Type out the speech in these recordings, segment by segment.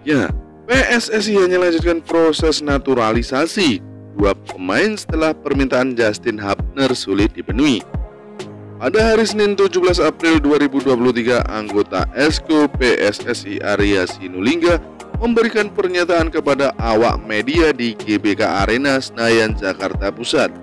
Ya, PSSI hanya lanjutkan proses naturalisasi dua pemain setelah permintaan Justin Hubner sulit dipenuhi. Pada hari Senin 17 April 2023, anggota Esko PSSI Arya Sinulinga memberikan pernyataan kepada awak media di GBK Arena Senayan, Jakarta Pusat.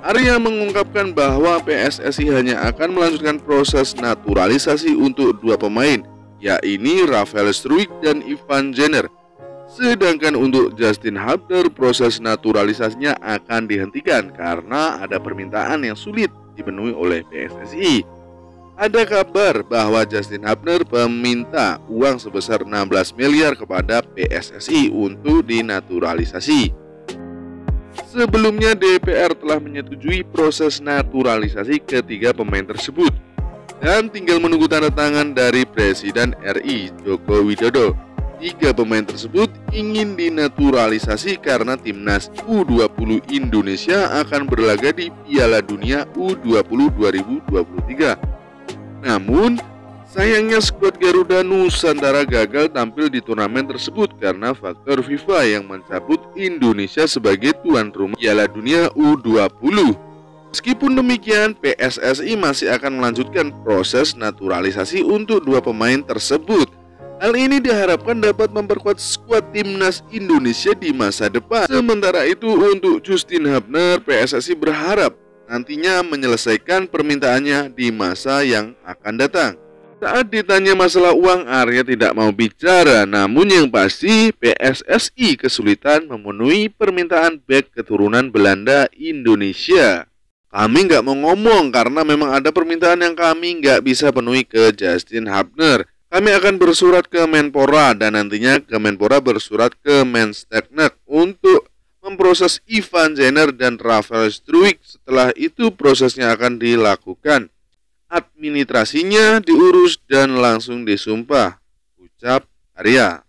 Arya mengungkapkan bahwa PSSI hanya akan melanjutkan proses naturalisasi untuk dua pemain, yakni Rafael Struijk dan Ivan Jenner. Sedangkan untuk Justin Hubner, proses naturalisasinya akan dihentikan karena ada permintaan yang sulit dipenuhi oleh PSSI. Ada kabar bahwa Justin Hubner meminta uang sebesar 16 miliar kepada PSSI untuk dinaturalisasi. Sebelumnya DPR telah menyetujui proses naturalisasi ketiga pemain tersebut dan tinggal menunggu tanda tangan dari Presiden RI Joko Widodo. Tiga pemain tersebut ingin dinaturalisasi karena timnas U20 Indonesia akan berlaga di Piala Dunia U20 2023. Namun, sayangnya skuad Garuda Nusantara gagal tampil di turnamen tersebut karena faktor FIFA yang mencabut Indonesia sebagai tuan rumah Piala Dunia U20. Meskipun demikian, PSSI masih akan melanjutkan proses naturalisasi untuk dua pemain tersebut. Hal ini diharapkan dapat memperkuat skuad timnas Indonesia di masa depan. Sementara itu untuk Justin Hubner, PSSI berharap nantinya menyelesaikan permintaannya di masa yang akan datang. Saat ditanya masalah uang, Arya tidak mau bicara. Namun yang pasti PSSI kesulitan memenuhi permintaan bek keturunan Belanda Indonesia. Kami nggak mau ngomong karena memang ada permintaan yang kami nggak bisa penuhi ke Justin Hubner. Kami akan bersurat ke Menpora dan nantinya Kemenpora bersurat ke Mensteknek untuk memproses Ivan Jenner dan Rafael Struijk. Setelah itu prosesnya akan dilakukan. Administrasinya diurus dan langsung disumpah, ucap Arya.